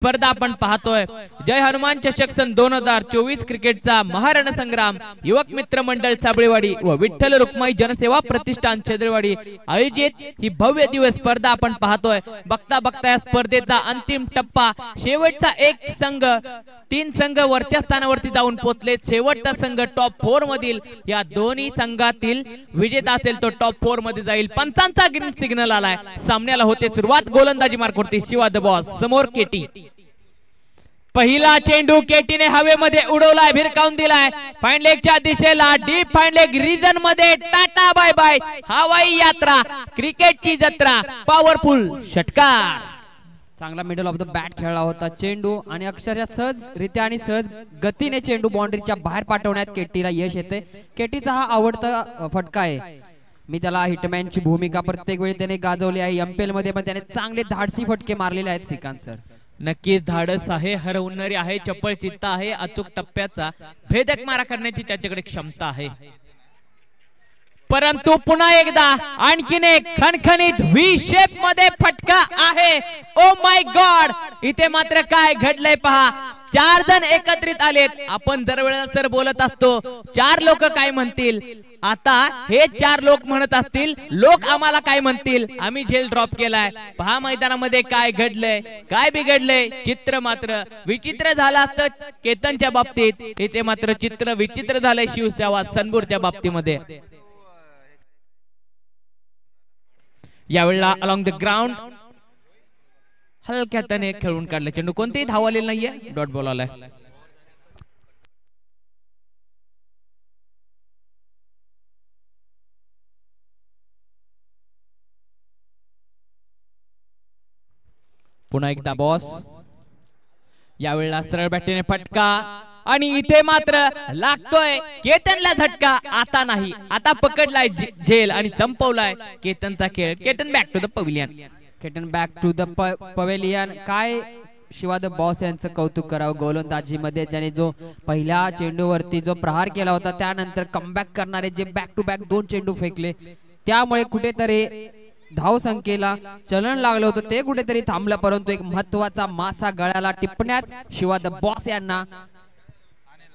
स्पर्धा आपण पाहतोय जय हनुमान चषक सन 2024 क्रिकेटचा महारणसंग्राम युवक मित्र मंडळ साबळेवाडी व विठ्ठल रुक्माई जनसेवा प्रतिष्ठान छेदरवाडी आयोजित ही भव्य दिवस स्पर्धा आपण पाहतोय। बघता बघता या स्पर्धेचा अंतिम टप्पा शेवटचा एक संघ 3 संघ वरच्या स्थानावरती जाऊन पोहोचले। शेवटचा संघ टॉप 4 मधील या दोन्ही संघातील विजेता असेल तो टॉप 4 मध्ये जाईल। पंचांचा ग्रीन सिग्नल आलाय, सामन्याला होते सुरुवात। गोलंदाजी मार्कवरती शिवा द बॉस, समोर केटी। पहिला चेंडू केटीने हवेमध्ये उडवलाय, भिरकावून दिलाय फाईन लेगच्या दिशेला। डीप फाईन लेग रिजन मध्ये टाटा बाय बाय, हवाई यात्रा क्रिकेटची जत्रा, पॉवरफुल षटकार। चांगला मिडल ऑफ द बॅट खेळला होता चेंडू आणि अक्षरशः सहज रित्या आणि सहज गतीने चेंडू बाउंड्रीच्या बाहेर पाठवण्यात केटीला यश येते। केटीचा हा आवडता फटका आहे। मी त्याला हिटमॅनची भूमिका प्रत्येक वेळी त्याने गाजवली आहे। एमपीएल मध्ये पण त्याने चांगले धाडसी फटके मारलेले आहेत श्रीकांत सर। नक्कीच धाडस आहे, हरवणारी आहे, चप्पल चित्ता आहे, अचूक टप्प्याचा भेदक मारा करण्याची त्याच्याकडे क्षमता आहे। परंतु पुन्हा एकदा आणखीन एक खणखणीत व्ही शेप मध्ये फटका आहे। ओ माय गॉड, इथे मात्र काय घडलंय पहा। 4 जण एकत्रित आलेत। आपण दरवेळेला सर बोलत असतो 4 लोक काय म्हणतील, आता हे 4 लोक म्हणत असतील लोक आम्हाला काय म्हणतील, आम्ही झेल ड्रॉप केलाय। पहा मैदानामध्ये काय घडलंय, काय बिघडलंय। चित्र मात्र विचित्र झालं असतं केतनच्या बाबतीत, इथे मात्र चित्र विचित्र झालंय शिवसेवा सनबूरच्या बाबतीमध्ये। यावेळेला अलॉंग द ग्राउंड हलक्या त्याने खेळून काढले चेंडू, कोणतेही धाव आलेलं नाहीये, डॉट बॉल आलाय। पुन्हा एकदा बॉस, यावेळेला सरळ बॅटीने फटका आणि इथे मात्र लागतोय केतनला झटका। आता नाही, आता पकडलाय झेल आणि संपवलाय केतनचा खेळ। Ketan back to the pavilion, Ketan back to the pavilion. काय शिवा द बॉस यांचं कौतुक करावं गोलंदाजीमध्ये, ज्याने जो पहिल्या चेंडूवरती जो प्रहार केला होता त्यानंतर कमबॅक करणारे जे बॅक टू बॅक 2 चेंडू फेकले, त्यामुळे कुठेतरी धाव संख्येला चलन लागलं होतं, ते कुठेतरी थांबलं। परंतु एक महत्वाचा मासा गळ्याला टिपण्यात शिवा द बॉस यांना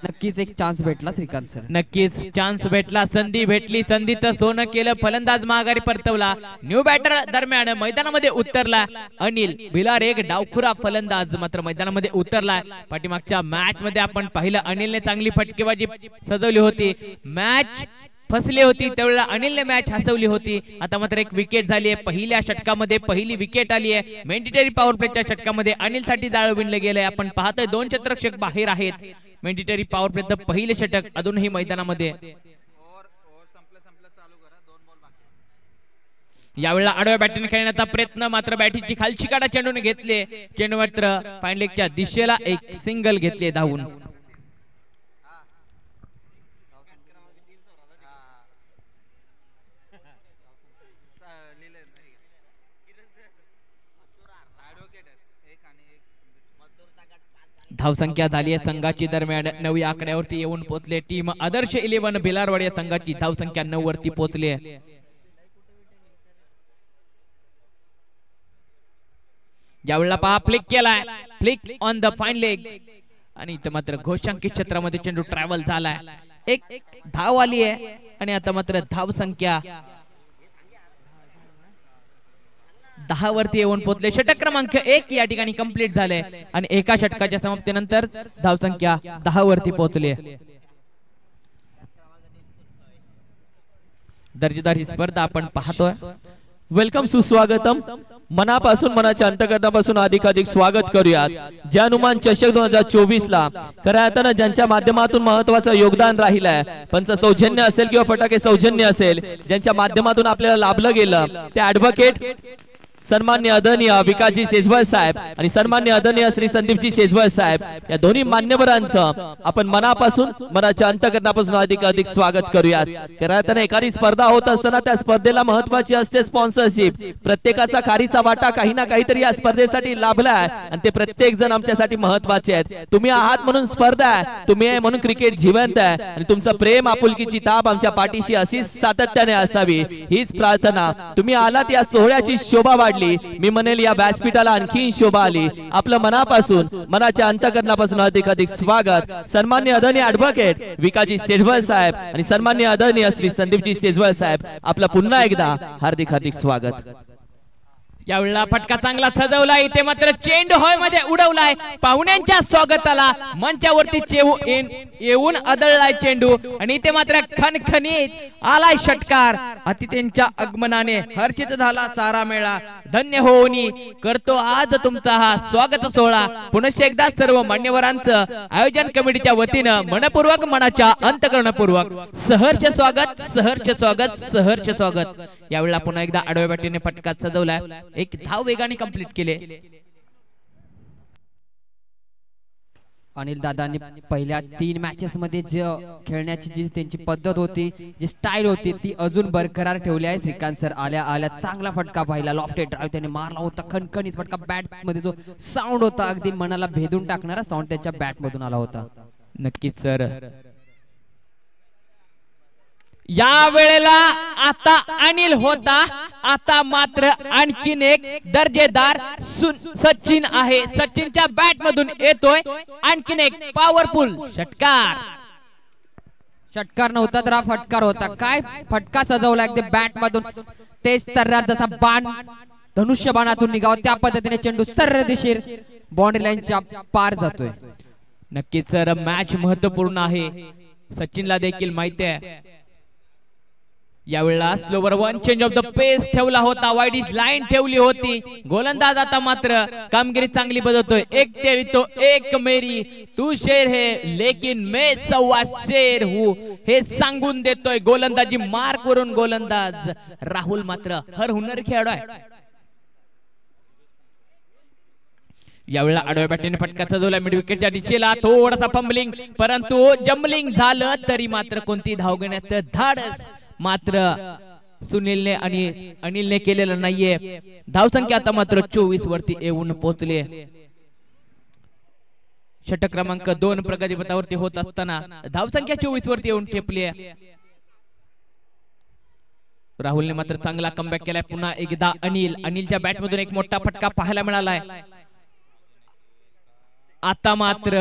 नक्कीच एक चान्स भेटला श्रीकांत सर। नक्कीच चान्स भेटला, संधी भेटली, संधीचं सोनं केलं। फलंदाज माघारी परतवला, न्यू बॅटर दरम्यान मैदानामध्ये उतरला अनिल भिलार, एक डावखुरा फलंदाज मात्र मैदानामध्ये उतरला। पाठीमागच्या मॅच मध्ये आपण पाहिलं अनिलने चांगली फटकेबाजी सजवली होती, मॅच फसली होती, त्यावेळेला अनिलने मॅच हसवली होती। आता मात्र एक विकेट झाली आहे, पहिल्या षटकामध्ये पहिली विकेट आली आहे। मॅन्डेटरी पॉवर प्लेच्या षटकामध्ये अनिल साठी जाळं विणलं गेलंय। आपण पाहतोय 2 क्षेत्ररक्षक बाहेर आहेत। मॅन्डेटरी पॉवर प्लेचं पहिले षटक अजूनही मैदानामध्ये। यावेळेला आडव्या बॅटीने खेळण्याचा प्रयत्न, मात्र बॅटीची खालची काढा चेंडूने घेतले। चेंडू मात्र फाईन लेगच्या दिशेला एक सिंगल घेतले धावून। धावसंख्या झाली आहे संघाची दरम्यान 9 आकड्यावरती येऊन पोहोचले। टीम आदर्श 11 भिलारवाडी या संघाची धावसंख्या 9 वरती पोहोचली आहे। यावेळेला पहा फ्लिक केलाय, flick on the fine leg आणि इथं मात्र घोषांकित क्षेत्रामध्ये चेंडू ट्रॅव्हल झालाय। एक धाव आली आहे आणि आता मात्र धावसंख्या 10 वरती येऊन पोहोचले। षटक क्रमांक 1 या ठिकाणी कंप्लीट झाले आणि एका षटकाच्या समाप्तीनंतर धावसंख्या 10 वरती पोहोचली। दर्जेदार ही स्पर्धा आपण पाहतोय। वेलकम, सुस्वागतम। मनापासून मनाच्या अंतःकरणापासून अधिकाधिक स्वागत करूयात जय हनुमान चषक 2024 ला। खऱ्या अर्थानं ज्यांच्या माध्यमातून महत्वाचं योगदान राहिलंय, पंच सौजन्य असेल किंवा फटाके सौजन्य असेल, ज्यांच्या माध्यमातून आपल्याला लाभलं गेलं, ते ऍडव्होकेट सन्मान्य आदरणीय विकासजी शेजवळ साहेब आणि सन्मान्य आदरणीय श्री संदीपजी शेजवळ साहेब या दोन्ही मान्यवरांचं आपण मनापासून मनाच्या अंतःकरणापासून अधिकाधिक स्वागत करूयात। कारण एखादी स्पर्धा होत असताना त्या स्पर्धेला महत्वाची असते स्पॉन्सरशिप। प्रत्येकाचा खारीचा वाटा काही ना काहीतरी या स्पर्धेसाठी लाभलाय आणि ते प्रत्येक जण आमच्यासाठी महत्वाचे आहेत। तुम्ही आहात म्हणून स्पर्धा आहे, तुम्ही आहे म्हणून क्रिकेट जिवंत आहे आणि तुमचं प्रेम आपुलकीची ताप आमच्या पाठीशी अशीच सातत्याने असावी हीच प्रार्थना। तुम्ही आलात या सोहळ्याची शोभा वाढली, मी म्हणेल या व्यासपीठाला आणखी शोभा आली. आपलं मनापासून मनाच्या अंतःकरणापासून अधिक स्वागत सन्माननीय आदरणीय ॲडव्होकेट विकाजी सेजवळ साहेब आणि सन्माननीय आदरणीय श्री संदीपजी सेजवळ साहेब, आपलं पुन्हा एकदा हार्दिक स्वागत. यावेळेला फटका चांगला सजवलाय, इथे मात्र चेंडू हॉल मध्ये उडवलाय. पाहुण्यांच्या स्वागताला मंचावरती येऊन आदळलाय चेंडू आणि इथे मात्र खणखणीत आलाय षटकार. अतिथींच्या आगमनाने हर्षित झाला सारा मेळा. धन्य होऊनी करतो आज तुमचा हा स्वागत सोहळा. पुन्हा एकदा सर्व मान्यवरांचं आयोजन कमिटीच्या वतीनं मनपूर्वक मनाच्या अंतःकरणपूर्वक सहर्ष स्वागत, सहर्ष स्वागत, सहर्ष स्वागत. यावेळेला पुन्हा एकदा आडव्या बॅटीने फटका सजवलाय, एक धाव वेगाने कंप्लीट केले. अनिल दादांनी पहिल्या 3 मॅचेस मध्ये जे खेळण्याची जी त्यांची पद्धत होती, जी स्टाईल होती, ती अजून बरकरार ठेवली आहे. श्रीकांत सर आल्या चांगला फटका पाहिला, लॉफ्टेड ड्राइव्ह त्याने मारला होता, खणखणीत फटका. बॅट मध्ये जो साऊंड होता अगदी मनाला भेदून टाकणारा साऊंड त्याच्या बॅट मधून आला होता. नक्कीच सर. या वेळेला आता अनिल होता, आता मात्र आणखीन एक दर्जेदार सचिन आहे. सचिनच्या बॅट मधून येतोय आणखीन एक पॉवरफुल षटकार. षटकार नव्हता तर हा फटकार होता. काय फटका सजवला अगदी बॅट मधून, तेच तर्रार जसा बाण धनुष्य बाणातून निघावा त्या पद्धतीने चेंडू सर्र दिशेर बाउंड्री लाईनच्या पार जातोय. नक्कीच सर, मॅच महत्वपूर्ण आहे, सचिनला देखील माहिती आहे. यावेळेला slower one change of the pace ठेवला होता, वाईडिश लाईन ठेवली होती. गोलंदाज आता मात्र कामगिरी चांगली बदलतोय. एक तेरी तो एक मेरी, तू शेर है लेकिन मैं सव्वा शेर हूं, हे सांगून देतोय गोलंदाजी मार्क वरून गोलंदाज राहुल मात्र हर हुनर खेळाडू आहे. यावेळेला आडव्या बॅटीने फटका सजवला, मिड विकेटच्या दिशेला थोडासा फंबलिंग, परंतु जम्बलिंग झालं तरी मात्र कोणती धाव घेण्यात धाडस मात्र सुनीलने आणि अनिलने केलेलं नाहीये. धावसंख्या आता मात्र 24 वरती येऊन पोहोचले. षटक क्रमांक 2 प्रगतीपथावरती होत असताना धावसंख्या 24 वरती येऊन ठेपली आहे. राहुलने मात्र चांगला कमबॅक केलाय. पुन्हा एकदा अनिलच्या बॅट मधून एक मोठा फटका पाहायला मिळालाय. आता मात्र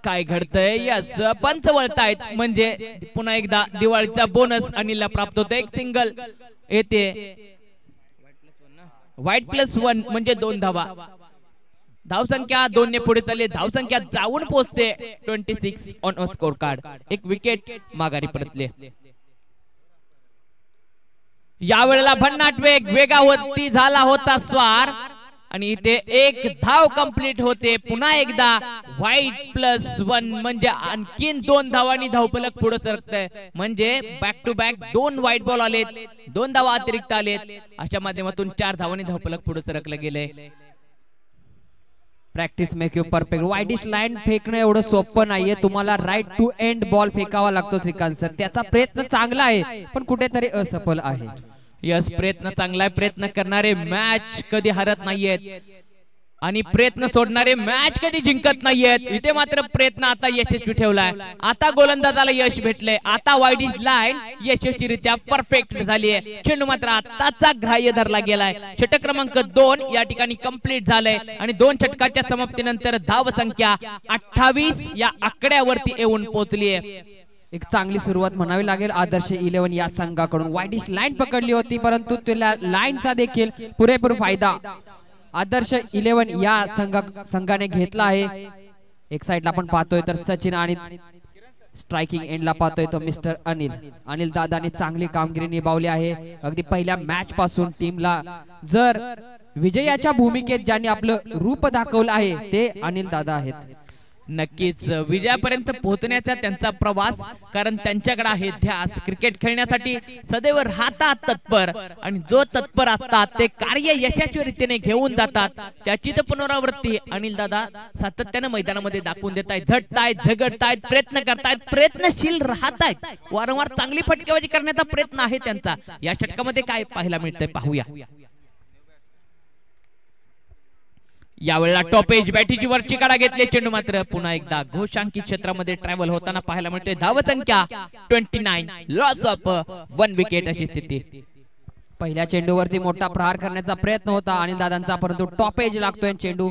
काय घडतंय, यस पंच वळतायत, म्हणजे पुन्हा एकदा दिवाळीचा बोनस अनिलला प्राप्त होतो. एक सिंगल येते, व्हाईट प्लस 1 म्हणजे 2 धावा. धावसंख्या 2 ने पुढे चालली, धावसंख्या जाऊन पोहोचते 26 ऑन अ स्कोर कार्ड. एक विकेट माघारी परतले. यावेळेला भन्नाट वेगावरती झाला होता स्वार आणि इथे एक धाव कंप्लीट होते. पुन्हा एकदा व्हाईट प्लस 1 म्हणजे आणखीन 2 धावांनी धावफलक पुढे सरकतंय. म्हणजे back to back 2 white ball आलेत, 2 धावा अतिरिक्त आलेत. अशा माध्यमातून 4 धावांनी धावफलक पुढे सरकलं गेले. Practice make you perfect. Wideish line फेकणं एवढं सोपं नाहीये. तुम्हाला राईट टू एंड बॉल फेकावा लागतो श्रीकांत सर. त्याचा प्रयत्न चांगला आहे पण कुठेतरी असफल आहे. यस, प्रयत्न चांगला आहे. प्रयत्न करणारे मॅच कधी हरत नाहीयेत आणि प्रयत्न सोडणारे मॅच कधी जिंकत नाहीयेत. इथे मात्र प्रयत्न आता यशस्वी ठेवलाय. आता गोलंदाजाला यश भेटले. आता वाईडिश लाईन यशस्वीरित्या परफेक्ट झाली आहे. चेंडू मात्र आताचा ग्राह्य धरला गेलाय. षटक क्रमांक 2 या ठिकाणी कंप्लीट झालंय आणि 2 षटकाच्या समाप्तीनंतर धाव संख्या 28 या आकड्यावरती येऊन पोहोचली आहे. एक चांगली सुरुवात म्हणावी लागेल आदर्श 11 या संघाकडून. वाईडिश लाईन पकडली होती परंतु त्याला लाईनचा देखील पुरेपूर फायदा आदर्श 11 या संघाने घेतला आहे. एक साइडला आपण पाहतोय तर सचिन आणि स्ट्रायकिंग एंडला पाहतोय तो मिस्टर अनिल दादाने चांगली कामगिरी निभावली आहे. अगदी पहिल्या मॅच पासून टीमला जर विजयाच्या भूमिकेत ज्यांनी आपलं रूप दाखवलं आहे ते अनिल दादा आहेत. नक्कीच विजयापर्यंत पोहोचण्याचा त्यांचा प्रवास, कारण त्यांच्याकडे आहे ध्यास. क्रिकेट खेळण्यासाठी सदैव राहतात तत्पर आणि जो तत्पर असतात ते कार्य यशस्वी रीतीने घेऊन जातात. त्याची तर पुनरावृत्ती अनिल दादा सातत्याने मैदानामध्ये दाखवून देत आहेत. झटतायत, झगडतायत, प्रयत्न करतायत, प्रयत्नशील राहतायत. वारंवार चांगली फटकेबाजी करण्याचा प्रयत्न आहे त्यांचा. या षटकामध्ये काय पाहायला मिळतंय पाहूया. यावेळेला टॉप एज बॅटीची वरची काढा घेतली. चेंडू मात्र पुन्हा एकदा घोषांकित क्षेत्रामध्ये ट्रॅव्हल होताना पाहायला मिळते. धावसंख्या 29, लॉस ऑफ 1 विकेट अशी स्थिती. पहिल्या चेंडूवरती मोठा प्रहार करण्याचा प्रयत्न होता अनिल दादांचा, परंतु टॉप एज लागतोय, चेंडू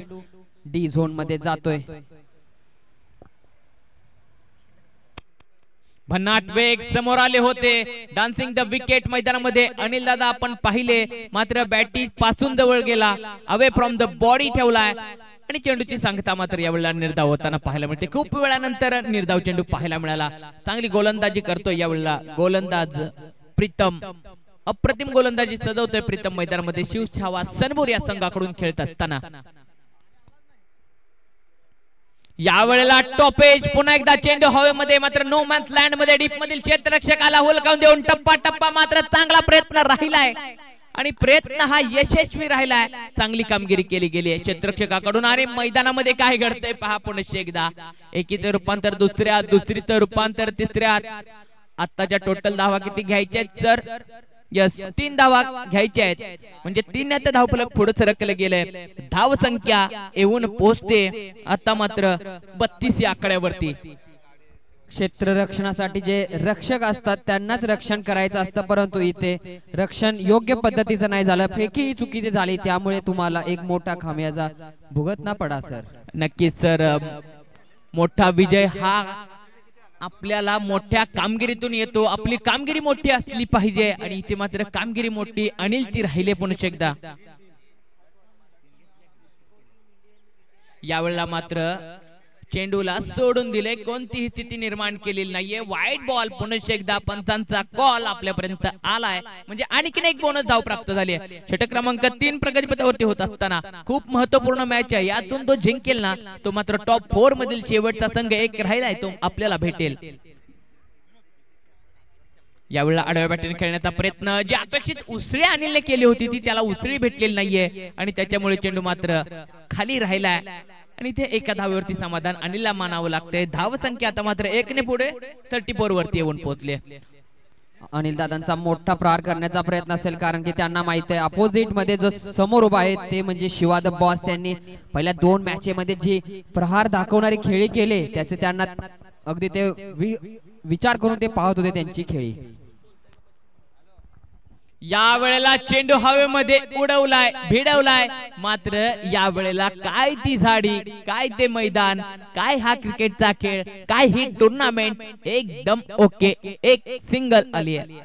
डी झोन मध्ये जातोय. भन्नाट वेग समोर आले होते. डान्सिंग द विकेट मैदानामध्ये अनिल दादा आपण पाहिले, मात्र बॅटी पासून जवळ गेला, अवे फ्रॉम द बॉडी ठेवलाय आणि चेंडूची सांगता मात्र यावेळेला निर्धाव होताना पाहायला मिळते. खूप वेळानंतर निर्धाव चेंडू पाहायला मिळाला. चांगली गोलंदाजी करतोय यावेळेला गोलंदाज प्रीतम, अप्रतिम गोलंदाजी सजवतोय प्रीतम मैदानामध्ये शिवछावा सनबूर या संघाकडून खेळत असताना. यावेळेला टॉपेज पुन्हा एकदा चेंडू हवेमध्ये, मात्र नो मॅन्स लँड मध्ये डीप मधील क्षेत्ररक्षकाला हुलकावून देऊन टप्पा टप्पा मात्र चांगला प्रयत्न राहिलाय आणि प्रयत्न हा यशस्वी राहिलाय. चांगली कामगिरी केली गेली आहे क्षेत्ररक्षकाकडून. आणि मैदानामध्ये काय घडतंय पहा पुन्हा एकदा. एकीचं रूपांतर दुसऱ्यात, दुसरीचं रूपांतर तिसऱ्यात. आत्ताच्या टोटल धावा किती घ्यायच्या आहेत सर? यस, 3 धावा घ्यायच्या आहेत, म्हणजे 3 धावफलक पुढे सरकले गेले. धाव संख्या येऊन पोहोचते आता मात्र 32 या आकड्यावरती. क्षेत्ररक्षणासाठी जे रक्षक असतात त्यांनाच रक्षण करायचं असतं, परंतु इथे रक्षण योग्य पद्धतीचं नाही झालं, फेकी चुकीची झाली, त्यामुळे तुम्हाला एक मोठा खामियाजा भुगतना पडा सर. नक्कीच सर, मोठा विजय हा आपल्याला मोठ्या कामगिरीतून येतो. आपली कामगिरी मोठी असली पाहिजे आणि इथे मात्र कामगिरी मोठी अनिलची राहिले. पुन्हा एकदा यावेळेला मात्र चेंडूला सोडून दिले, कोणतीही स्थिती निर्माण केलेली नाहीये. वाईट बॉल. पुन्हा एकदा पंचांचा कॉल आपल्यापर्यंत आलाय, म्हणजे आणखीन एक बोनस धाव प्राप्त झाली आहे. षटक क्रमांक 3 प्रगतीपथावरती होत असताना खूप महत्वपूर्ण मॅच आहे. यातून तो जिंकेल ना, तो मात्र टॉप 4 मधील शेवटचा संघ एक राहिलाय, तो आपल्याला भेटेल. यावेळेला आडव्या बॅटरीने खेळण्याचा प्रयत्न, जी अपेक्षित उसळी अनिलने केली होती ती त्याला उसळी भेटलेली नाहीये आणि त्याच्यामुळे चेंडू मात्र खाली राहिलाय आणि इथे एका धावेवरती समाधान अनिलला मानावं लागतंय. धाव संख्या आता मात्र 1 ने पुढे 34 वरती येऊन पोहोचले. अनिल दादांचा मोठा प्रहार करण्याचा प्रयत्न असेल, कारण की त्यांना माहित आहे अपोजिट मध्ये जो समोर उभा आहे ते म्हणजे शिवा द बॉस. त्यांनी पहिल्या 2 मॅच मध्ये जे प्रहार दाखवणारे खेळी केले त्याचे त्यांना अगदी ते विचार करून ते पाहत होते त्यांची खेळी. या वेळेला चेंडू हवेमध्ये उडवलाय, भिडवलाय, मात्र या वेळेला काय ती झाडी, काय ते मैदान, काय हा क्रिकेटचा खेळ, काय ही टुर्नामेंट, एकदम ओके. एक सिंगल आली आहे.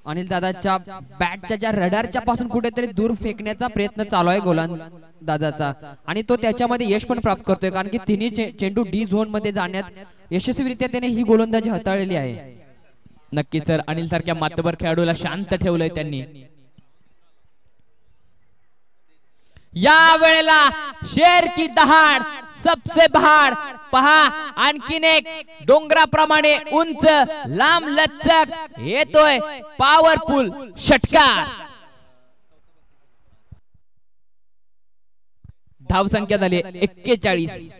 अनिल दादाच्या बॅटच्या ज्या रडारच्या पासून कुठेतरी दूर फेकण्याचा प्रयत्न चालू आहे गोलंदाजाचा आणि तो त्याच्यामध्ये यश पण प्राप्त करतोय, कारण की तिन्ही चेंडू डी झोन मध्ये जाण्यात यशस्वीरित्या त्याने ही गोलंदाजी हाताळलेली आहे. नक्की तर अनिल सारख्या मातबर खेळाडूला शांत ठेवलंय त्यांनी. या वेळेला शेर की दहाड, सबसे बहाड. पहा आणखीन एक डोंगराप्रमाणे उंच लांब लचक येतोय पॉवरफुल षटकार. धाव संख्या झाली 41.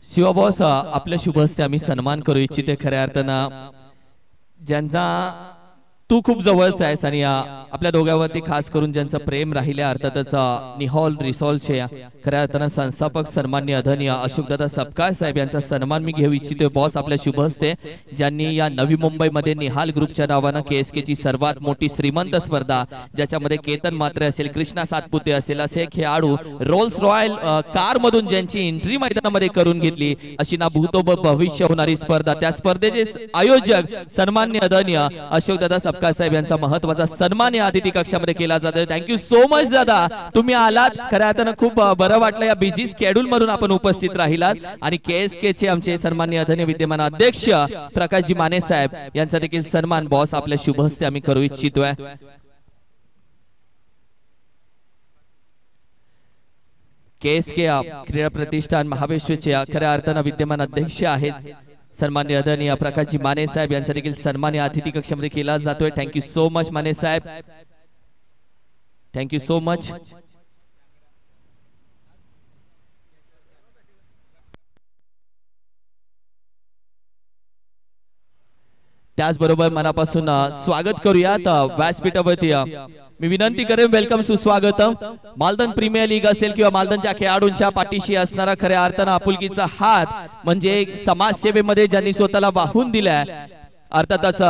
शिवा बॉस, आपल्या शुभ हस्ते आम्ही सन्मान करू इच्छिते खऱ्या अर्थानं ज्यांचा तू खूप जवळचा आहेस आणि आपल्या दोघांवरती खास करून ज्यांचं प्रेम राहिल्या अर्थातच निहॉल रिसॉल्टचे खऱ्या अर्थानं संस्थापक सन्माननीय आदरणीय अशोकदादा सपकाळ साहेब यांचा सन्मान मी घेऊ इच्छितोय बॉस आपल्या शुभ हस्ते, ज्यांनी या नवी मुंबईमध्ये निहाल ग्रुपच्या नावानं KSK ची सर्वात मोठी श्रीमंत स्पर्धा ज्याच्यामध्ये केतन मात्रे असेल, कृष्णा सातपुते असेल असे खेळाडू रोल्स रॉयल कार मधून ज्यांची एंट्री मैदानामध्ये करून घेतली, अशी ना भूतो भविष्य होणारी स्पर्धा, त्या स्पर्धेचे आयोजक सन्माननीय आदरणीय अशोकदादा सपकाळ साहेब यांचा महत्त्वाचा सन्मान या अतिथी कक्षामध्ये केला जातो. थँक्यू सो मच दादा, तुम्ही आलात. खऱ्या अर्थानं खूप बरं वाटलं या बिझी स्केड्यूल मधून आपण उपस्थित राहिलात आणि KSK चे आमचे सन्माननीय आदरणीय विद्यमान अध्यक्ष प्रकाशजी माने साहेब यांचा देखील सन्मान बॉस आपल्या शुभ हस्ते आम्ही करू इच्छितोय. KSK क्रीडा प्रतिष्ठान महाबळेश्वरचे खऱ्या अर्थानं विद्यमान अध्यक्ष आहेत सन्माननीय आदरणीय प्रकाशजी माने साहेब यांचा देखील सन्मान या अतिथी कक्षामध्ये केला जातोय. थँक्यू सो मच माने साहेब, थँक्यू सो मच. त्याचबरोबर मनापासून स्वागत करूयात व्यासपीठावरती. मी विनंती करेन वेलकम सुस्वागतम. मालदन प्रीमियर लीग असेल किंवा मालदनच्या खेळाडूंच्या पाठीशी असणारा खऱ्या अर्थानं आपुलकीचा हात म्हणजे समाजसेवेमध्ये ज्यांनी स्वतःला वाहून दिलाय अर्थातच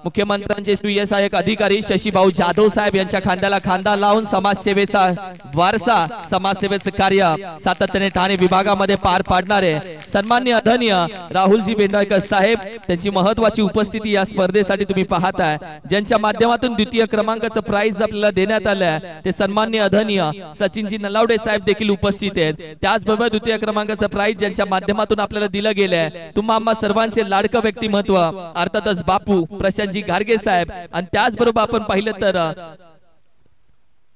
मुख्यमंत्र्यांचे स्वीय सहाय्यक अधिकारी शशीभाऊ जाधव साहेब यांच्या खांद्याला खांदा लावून समाजसेवेचा वारसा समाजसेवेचे कार्य सातत्याने ठाणे विभागामध्ये पार पाडणारे सन्माननीय आदरणीय राहुलजी बेंडाळकर साहेब त्यांची महत्वाची उपस्थिती या स्पर्धेसाठी तुम्ही पाहताय, ज्यांच्या माध्यमातून द्वितीय क्रमांकाचं प्राइज आपल्याला देण्यात आलंय ते सन्माननीय आदरणीय सचिनजी नलावडे साहेब देखील उपस्थित आहेत। त्याचबरोबर द्वितीय क्रमांकाचं प्राइज ज्यांच्या माध्यमातून आपल्याला दिलं गेलंय तुम्हा आम्हा सर्वांचे लाडकं व्यक्तिमत्व अर्थातच बापू प्रशांतजी गारगे साहेब आणि त्याचबरोबर आपण पाहिलं तर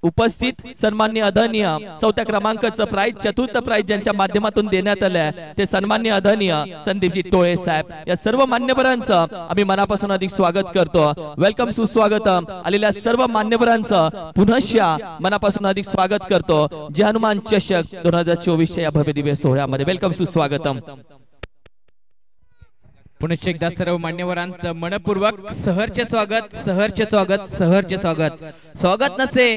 उपस्थित सन्माननीय आदरणीय चौथ्या क्रमांकाचं प्राइज चतुर्थ प्राइज ज्यांच्या माध्यमातून देण्यात आलंय ते सन्माननीय आदरणीय संदीपजी टोळे साहेब। या सर्व मान्यवरांचं आम्ही मनापासून अधिक स्वागत करतो। वेलकम सुस्वागत आलेल्या सर्व मान्यवरांचं पुनश्च मनापासून अधिक स्वागत करतो जय हनुमान चषक 2024 या भव्य दिव्य सोहळ्यामध्ये। वेलकम सुस्वागतम। पुनश्च एकदा सर्व मान्यवरांचं मनपूर्वक सहर्ष स्वागत सहर्ष स्वागत सहर्ष स्वागत। स्वागत नसे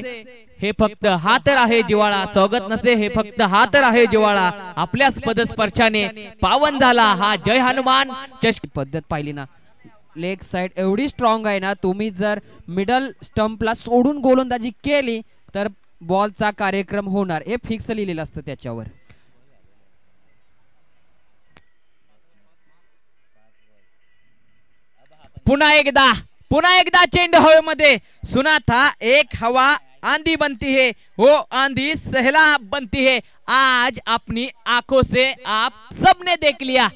हे फक्त हा तर आहे जिवाळा, स्वागत नसे हे फक्त हा तर आहे जिवाळा, आपल्याच पदस्पर्शाने पावन झाला हा जय हनुमान चषक। पद्धत पाहिली ना, लेग साइड एवढी स्ट्रॉंग आहे ना, तुम्ही जर मिडल स्टंपला सोडून गोलंदाजी केली तर बॉलचा कार्यक्रम होणार, हे फिक्स लिहिलेलं असतं त्याच्यावर। पुन्हा एकदा चेंडू हवेमध्ये सुना था एक हवा आंधी बनती है वो आंधी सैलाब बनती है, आज अपनी आंखों से आप सबने देख लिया।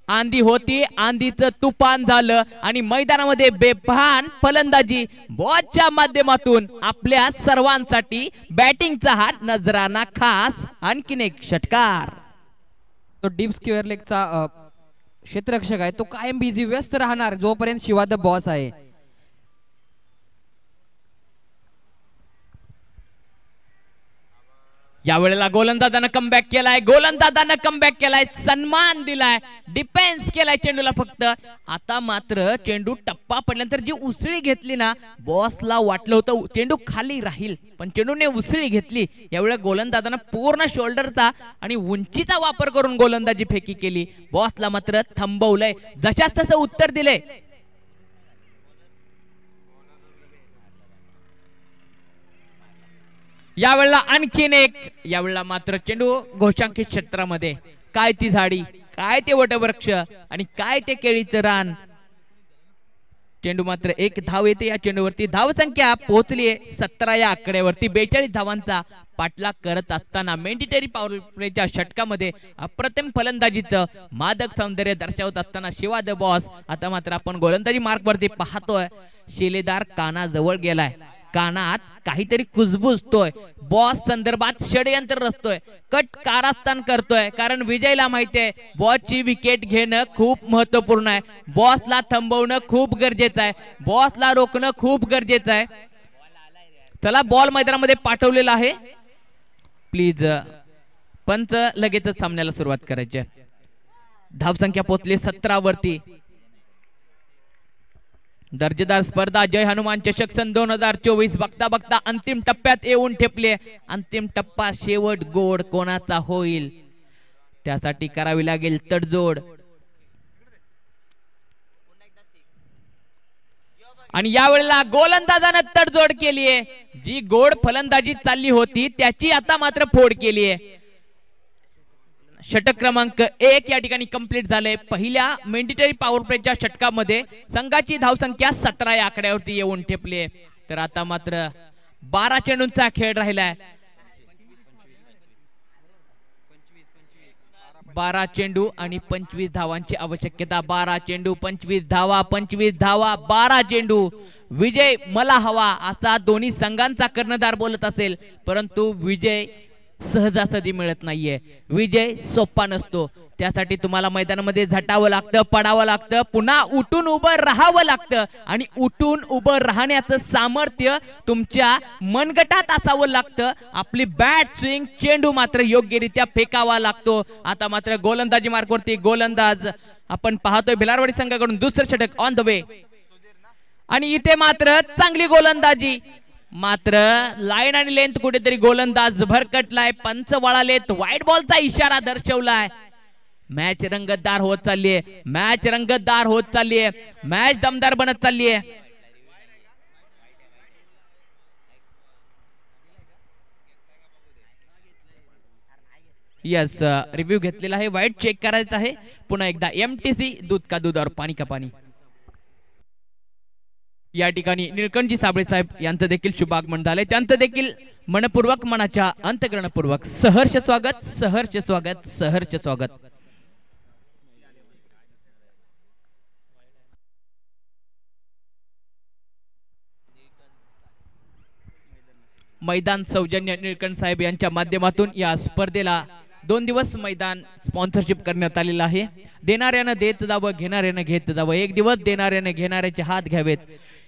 आंधी होती, आंधीचं तुफान झालं आणि मैदानामध्ये बेभान फलंदाजी बॉलच्या माध्यमातून आपल्या सर्वांसाठी बॅटिंगचा हा नजराना खास आणखीन एक षटकार। तो डीप स्क्वेअर लेगचा क्षेत्ररक्षक आहे, तो कायम बिझी व्यस्त राहणार जोपर्यंत शिवा द बॉस आहे। या वेळेला गोलंदाजानं कमबॅक केलाय, सन्मान दिलाय, डिफेन्स केलाय चेंडूला फक्त। आता मात्र चेंडू टप्पा पडल्यानंतर जी उसळी घेतली ना, बॉसला वाटलं होतं चेंडू खाली राहील पण चेंडूने उसळी घेतली। यावेळेला गोलंदाजानं पूर्ण शोल्डरचा आणि उंचीचा वापर करून गोलंदाजी फेकी केली, बॉसला मात्र थांबवलंय, जशाच तसं उत्तर दिले। यावेळेला आणखीन एक, यावेळेला मात्र चेंडू घोषांकित क्षेत्रामध्ये, काय ती झाडी, काय ते वटवृक्ष आणि काय ते केळीचं रान। चेंडू मात्र एक धाव येते या चेंडूवरती, धाव संख्या पोहोचलीये 17 या आकड्यावरती। 42 धावांचा पाठलाग करत असताना मेंडिटरी पॉवर प्लेच्या षटकामध्ये अप्रतिम फलंदाजीचं मादक सौंदर्य दर्शवत असताना शिवा द बॉस। आता मात्र आपण गोलंदाजी मार्क वरती पाहतोय, शिलेदार कानाजवळ गेलाय, कानात काहीतरी कुजबुजतोय, बॉस संदर्भात षडयंत्र रचतोय, कट कारस्थान करतोय, कारण विजयला माहितीये बॉसची विकेट घेणं खूप महत्वपूर्ण आहे, बॉसला थांबवणं खूप गरजेचं आहे, बॉसला रोखणं खूप गरजेचं आहे। चला बॉल मैदानामध्ये पाठवलेला आहे, प्लीज पंच लगेचच सामन्याला सुरुवात करायची आहे। धावसंख्या पोहोचली 17 वरती। दर्जेदार स्पर्धा जय हनुमान चषक सन 2024 बघता बघता अंतिम टप्प्यात येऊन ठेपले। अंतिम टप्पा शेवट गोड कोणाचा होईल त्यासाठी करावी लागेल तडजोड, आणि यावेळेला गोलंदाजानं तडजोड केलीये, जी गोड फलंदाजी चालली होती त्याची आता मात्र फोड केलीये। षटक क्रमांक 1 या ठिकाणी कंप्लीट झाले। पहिल्या मेंडिटरी पॉवर प्लेच्या षटकामध्ये संघाची धावसंख्या 17 या आकड्यावरती येऊन ठेपली, तर आता मात्र 12 चेंडूंचा खेळ राहिलाय। 12 चेंडू आणि 25 धावांची आवश्यकता। 12 चेंडू 25 धावा, 25 धावा 12 चेंडू। विजय मला हवा असा दोन्ही संघांचा कर्णधार बोलत असेल, परंतु विजय सहजासहजी मिळत नाहीये, विजय सोपा नसतो, त्यासाठी तुम्हाला मैदानामध्ये झटावं लागतं, पडावं लागतं, पुन्हा उठून उभं राहावं लागतं, आणि उठून उभं राहण्याचं सामर्थ्य तुमच्या मनगटात असावं लागतं। आपली बॅट स्विंग चेंडू मात्र योग्यरित्या फेकावा लागतो। आता मात्र गोलंदाजी मार्कवरती गोलंदाज आपण पाहतोय भिलारवाडी संघाकडून दुसरं षटक ऑन द वे, आणि इथे मात्र चांगली गोलंदाजी, मात्र लाईन आणि लेंथ कुठेतरी गोलंदाज भरकटलाय, पंच वळालेत, व्हाईट बॉलचा इशारा दर्शवलाय। मॅच रंगतदार होत चालली आहे, मॅच रंगतदार होत चालली आहे, मॅच दमदार बनत चालली आहे. यस, रिव्ह्यू घेतलेला आहे, वाईट चेक करायचा आहे पुन्हा एकदा. MTC दूध का दूध और पाणी का पाणी. या ठिकाणी निळकंठजी साबळे साहेब यांचं देखील शुभागमन झालंय, त्यांचं देखील मनपूर्वक मनाच्या अंतःकरणपूर्वक सहर्ष स्वागत, सहर्ष स्वागत, सहर्ष स्वागत. मैदान सौजन्य निळकंठ साहेब यांच्या माध्यमातून या स्पर्धेला 2 दिवस मैदान स्पॉन्सरशिप करण्यात आलेलं आहे. देणाऱ्यानं देत जावं, घेणाऱ्यानं घेत जावं. 1 दिवस देणाऱ्यानं घेणाऱ्याचे हात घ्यावेत.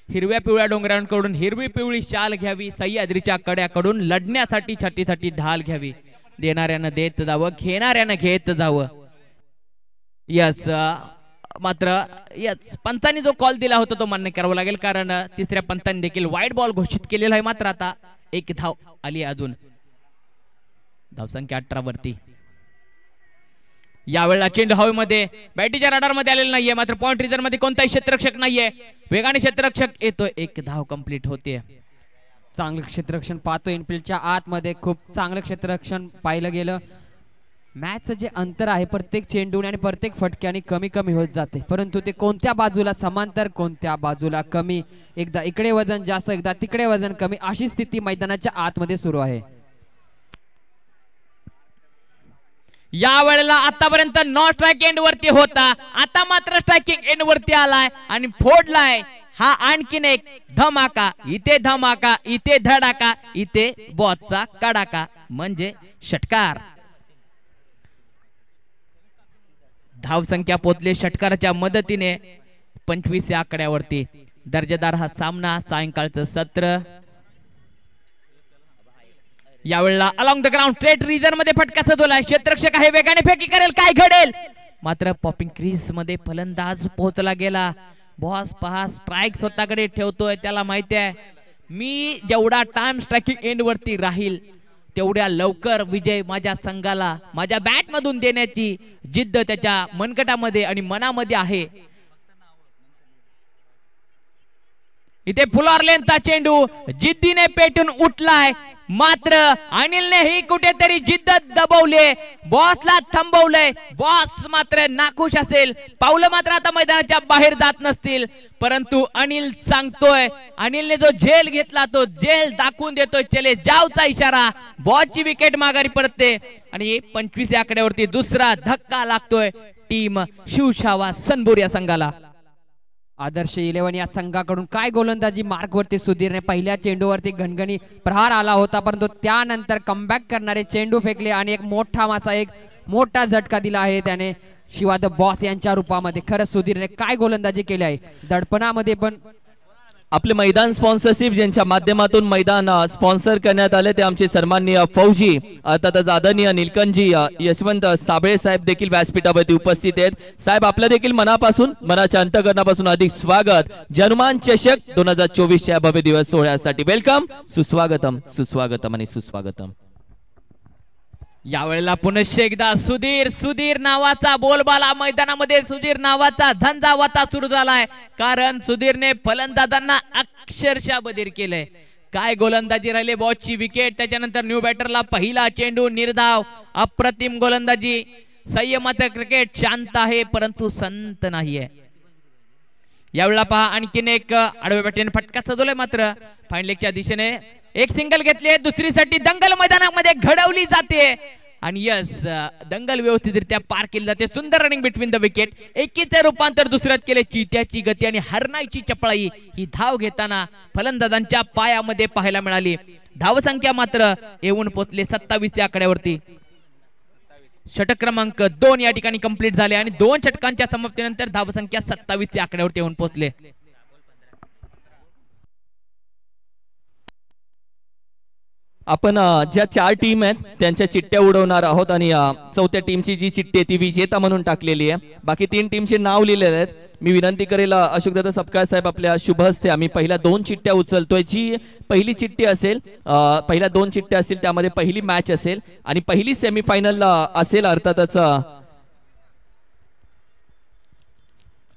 हिरव्या पिवळ्या डोंगरांकडून हिरवी पिवळी शाल घ्यावी, सह्याद्रीच्या कड्याकडून लढण्यासाठी छातीसाठी ढाल घ्यावी. देणाऱ्यानं देत जावं, घेणाऱ्यानं घेत जावं. यस, मात्र यस पंतांनी जो कॉल दिला होता तो मान्य करावा लागेल, कारण तिसऱ्या पंतांनी देखील वाईट बॉल घोषित केलेला आहे. मात्र आता 1 धाव आली, अजून धावसंख्या 18 वरती. यावेळेला चेंडू हवेमध्ये बॅटीच्या रडार मध्ये आलेला नाहीये, मात्र पॉइंट रिझर्व मध्ये कोणताही क्षेत्ररक्षक नाहीये. वेगाने क्षेत्ररक्षक येतोय, 1 धाव कंप्लीट होते. चांगलं क्षेत्ररक्षण पाहतो इनफिल्डच्या आतमध्ये, खूप चांगलं क्षेत्ररक्षण पाहिलं गेलं. मॅचचं जे अंतर आहे प्रत्येक चेंडूने आणि प्रत्येक फटक्याने कमी कमी होत जाते, परंतु ते कोणत्या बाजूला समांतर कोणत्या बाजूला कमी, एकदा इकडे वजन जास्त एकदा तिकडे वजन कमी, अशी स्थिती मैदानाच्या आतमध्ये सुरू आहे. या वेळेला आतापर्यंत नॉन स्ट्राइक एंड वरती होता, आता मात्र स्ट्राइकिंग एंड वरती आलाय आणि फोडलाय. हा आणखीन एक धमाका, इथे धमाका, इथे धडाका, इथे बॉलचा कडाका म्हणजे षटकार. धावसंख्या पोचले षटकाराच्या मदतीने 25 या आकड्यावरती. दर्जेदार हा सामना, सायंकाळचं सत्र. यावेळेला along the ground straight region मध्ये फटका सजवलाय. क्षेत्ररक्षक आहे, वेगाने फेकी करेल, काय घडेल. मात्र पॉपिंग क्रीज मध्ये फलंदाज पोहोचला गेला. बॉस पहा स्ट्राइक स्वतःकडे ठेवतोय, त्याला माहिती आहे मी जेवढा टाइम स्ट्राइकिंग एंड वरती राहील तेवढ्या लवकर विजय माझ्या संघाला माझ्या बॅट मधून देण्याची जिद्द त्याच्या मनगटामध्ये आणि मनामध्ये आहे. इथे फुलर लेनचा चेंडू जिद्दीने पेटून उठलाय, मात्र अनिलने ही कुठेतरी जिद्द दबवले, बॉसला थांबवलंय. बॉस मात्र नाखुश असेल, पावलं मात्र आता मैदानाच्या बाहेर जात नसतील, परंतु अनिल सांगतोय, अनिलने जो झेल घेतला तो झेल दाखवून देतोय. चले जावचा इशारा, बॉसची विकेट माघारी पडते आणि 25 या आकड्यावरती दुसरा धक्का लागतोय टीम शिवशावा सनबूर या संघाला. आदर्श 11 या संघाकडून काय गोलंदाजी मार्कवरती सुधीरने पहिल्या चेंडूवरती घणघणी प्रहार आला होता, परंतु त्यानंतर कमबॅक करणारे चेंडू फेकले आणि एक मोठा झटका दिला आहे त्याने शिवा द बॉस यांच्या रूपामध्ये. खरंच सुधीरने काय गोलंदाजी केली आहे, दडपणामध्ये पण. आपले मैदान स्पॉन्सरशिप ज्यांच्या माध्यमातून मैदान स्पॉन्सर करण्यात आले ते आमचे सन्माननीय फौजी अर्थातच आदरणीय निलकंठजी यशवंत साबळे साहेब देखील व्यासपीठावरती उपस्थित आहेत. साहेब आपलं देखील मनापासून मनाच्या अंतःकरणापासून अधिक स्वागत हनुमान चषक 2024 या भव्य दिवस सोहळ्यासाठी. वेलकम, सुस्वागतम, सुस्वागतम आणि सुस्वागतम. यावेळेला पुनश्च एकदा सुधीर नावाचा बोलबाला मैदानामध्ये, सुधीर नावाचा झंझावाता सुरू झालाय, कारण सुधीरने फलंदाजांना अक्षरशः बधीर केलंय. काय गोलंदाजी राहिले, बॉसची विकेट, त्याच्यानंतर न्यू बॅटरला पहिला चेंडू निर्धाव, अप्रतिम गोलंदाजी. संयमाचं क्रिकेट शांत आहे परंतु संत नाहीये. यावेळेला पहा आणखीन एक आडव्या बॅटीने फटका सजवलाय, मात्र फाईन लेगच्या दिशेने एक सिंगल घेतले, दुसरीसाठी दंगल मैदानामध्ये घडवली जाते आणि यस दंगल व्यवस्थितरित्या पार केली जाते. सुंदर रनिंग बिटवीन द विकेट, एकीचे रूपांतर दुसऱ्यात केले. चित्याची गती आणि हरणाईची चपळाई ही धाव घेताना फलंदाजांच्या पायामध्ये पाहायला मिळाली. धावसंख्या मात्र येऊन पोचले 27 या आकड्यावरती. षटक क्रमांक 2 या ठिकाणी कंप्लीट झाले आणि 2 षटकांच्या समाप्तीनंतर धावसंख्या 27 या आकड्यावरती येऊन पोहोचले. आपण ज्या 4 टीम आहेत त्यांच्या चिठ्ठ्या उडवणार आहोत आणि चौथ्या टीमची जी चिठ्ठी आहे ती विजेता म्हणून टाकलेली आहे. बाकी 3 टीमचे नाव लिहिलेले आहेत. मी विनंती करेल अशोकदादा सपकाळ साहेब आपल्या शुभ हस्ते आम्ही पहिल्या 2 चिठ्ठ्या उचलतोय. जी पहिली चिठ्ठी असेल, पहिल्या 2 चिठ्ठ्या असतील त्यामध्ये पहिली मॅच असेल आणि पहिली सेमीफायनल असेल. अर्थातच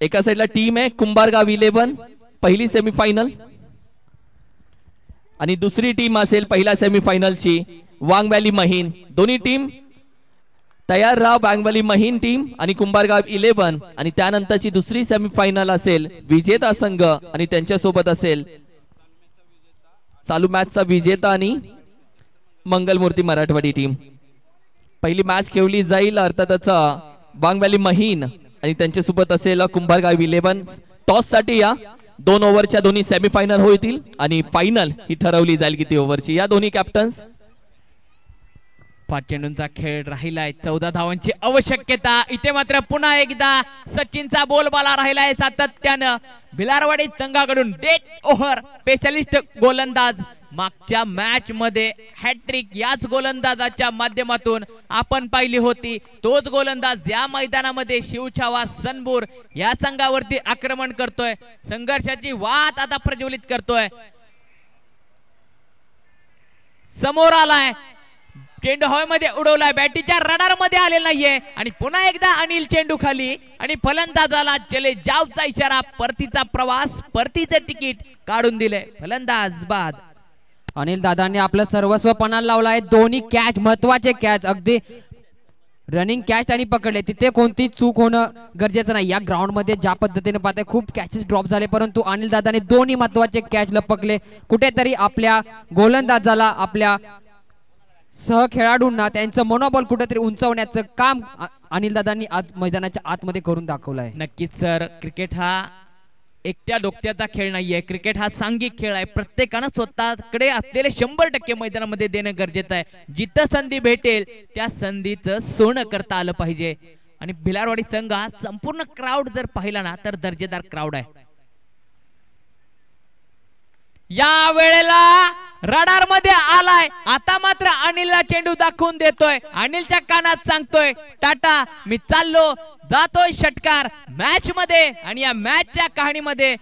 एका साईडला टीम आहे कुंभारगाव 11 पहिली सेमीफायनल आणि दुसरी टीम असेल पहिल्या सेमीफायनलची वांग व्हॅली महीन. दोन्ही टीम तयार राहा. वांग व्हॅली महीन टीम आणि कुंभारगाव 11 आणि त्यानंतरची दुसरी सेमीफायनल असेल विजेता संघ आणि त्यांच्यासोबत असेल चालू मॅचचा विजेता आणि मंगलमूर्ती मराठवाडी टीम. पहिली मॅच खेळली जाईल अर्थातच वांग व्हॅली महीन आणि त्यांच्यासोबत असेल कुंभारगाव 11. टॉस साठी या 2 ओव्हरच्या दोन्ही सेमीफायनल होतील आणि फायनल ही ठरवली जाईल किती ओव्हरची. या दोन्ही कॅप्टन्स 5 चेंडूंचा खेळ राहिलाय. 14 धावांची आवश्यकता. इथे मात्र पुन्हा एकदा सचिनचा बोलबाला राहिलाय सातत्यानं. भिलारवाडी संघाकडून डेट ओव्हर स्पेशलिस्ट गोलंदाज. मागच्या मॅच मध्ये हॅट्रिक याच गोलंदाजाच्या माध्यमातून आपण पाहिली होती. तोच गोलंदाज या मैदानामध्ये शिवछावा सनबूर या संघावरती आक्रमण करतोय. संघर्षाची वाट आता प्रज्वलित करतोय. समोर आलाय चेंडू हवेमध्ये उडवलाय. बॅटीच्या रडार मध्ये आलेला नाहीये आणि पुन्हा एकदा अनिल चेंडू खाली आणि फलंदाजाला चले जावचा इशारा. परतीचा प्रवास परतीचं तिकीट काढून दिले. फलंदाज बाद. अनिल दादांनी आपलं सर्वस्व पणाला लावलं आहे. दोन्ही कॅच महत्वाचे कॅच अगदी रनिंग कॅच त्यांनी पकडले. तिथे कोणती चूक होणं गरजेचं नाही. या ग्राउंड मध्ये ज्या पद्धतीने पाहताय खूप कॅचेस ड्रॉप झाले परंतु अनिल दादांनी दोन्ही महत्वाचे कॅच लपकले. कुठेतरी आपल्या गोलंदाजाला आपल्या सह खेळाडूंना त्यांचं मनोबल कुठेतरी उंचवण्याचं काम अनिल दादांनी आज मैदानाच्या आतमध्ये करून दाखवलं आहे. नक्कीच सर. क्रिकेट हा एकट्या डोक्याचा खेळ नाहीये. क्रिकेट हा सांघिक खेळ आहे. प्रत्येकानं स्वतःकडे असलेले 100% मैदानामध्ये देणं गरजेचं आहे. जिथं संधी भेटेल त्या संधीचं सोनं करता आलं पाहिजे. आणि भिलारवाडी संघ हा संपूर्ण क्राऊड जर पाहिला ना तर दर्जेदार क्राऊड आहे. या वेळेला रडार मध्ये आलाय. आता मात्र अनिलला चेंडू दाखवून देतोय. अनिलच्या कानात सांगतोय टाटा मी चाललो जातोय षटकार मॅच मध्ये. आणि या मॅचच्या कहाणीमध्ये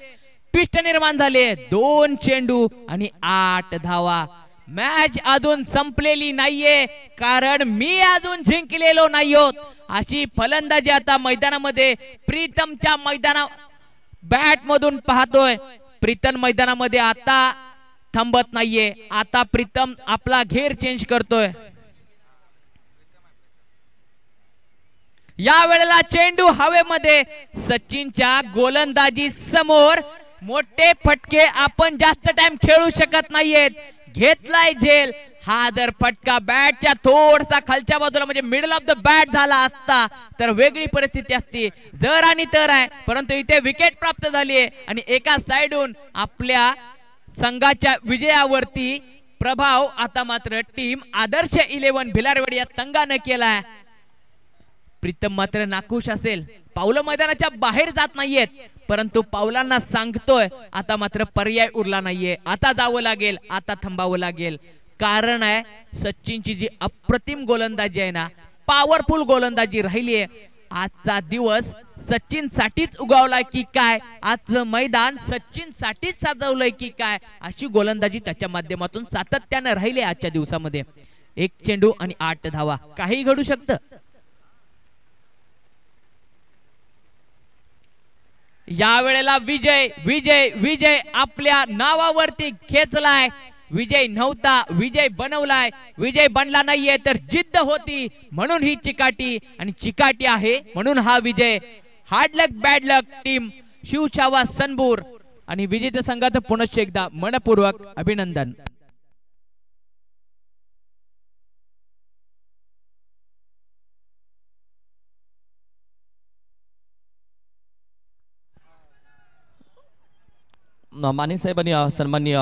ट्विस्ट निर्माण झाले. 2 चेंडू आणि 8 धावा. मॅच अजून संपलेली नाहीये कारण मी अजून जिंकलेलो नाही आहोत अशी फलंदाजी आता मैदानामध्ये प्रीतमच्या मैदाना बॅट मधून पाहतोय. प्रीतम मैदानामध्ये आता थांबत नाहीये. आता प्रीतम आपला घेर चेंज करतोय. या वेळेला चेंडू हवेमध्ये. सचिनच्या गोलंदाजी समोर मोठे फटके आपण जास्त टाइम खेळू शकत नाहीयेत. घेतलाय झेल. हा जर फटका बॅटच्या थोडसा खालच्या बाजूला म्हणजे मिडल ऑफ द बॅट झाला असता तर वेगळी परिस्थिती असती. जर आणि तर आहे परंतु इथे विकेट प्राप्त झाली आहे आणि एका साइडून आपल्या संघाच्या विजयावरती प्रभाव आता मात्र टीम आदर्श 11 भिलारवाडी या संघाने केलाय. प्रीतम मात्र नाखुश असेल. पावलं मैदानाच्या बाहेर जात नाहीयेत परंतु पावलांना सांगतोय आता मात्र पर्याय उरला नाहीये. आता जावं लागेल. आता थांबावं लागेल. कारण आहे सचिनची जी अप्रतिम गोलंदाजी आहे ना पॉवरफुल गोलंदाजी राहिली आहे. आजचा दिवस सचिन साठीच उगवलाय की काय. आजचं मैदान सचिन साठीच साजवलंय की काय अशी गोलंदाजी त्याच्या माध्यमातून सातत्यानं राहिली आजच्या दिवसामध्ये. 1 चेंडू आणि 8 धावा. काही घडू शकतं. या वेळेला विजय विजय विजय आपल्या नावावरती खेचलाय. विजय नव्हता विजय बनवलाय. विजय बनला नाहीये तर जिद्द होती म्हणून ही चिकाटी आणि चिकाटी आहे म्हणून हा विजय. हार्ड लक बॅड लक टीम शिवछावा सनबूर आणि विजेत्या संघाचं पुनश्च एकदा मनपूर्वक अभिनंदन. माने साहेबांनी सन्माननीय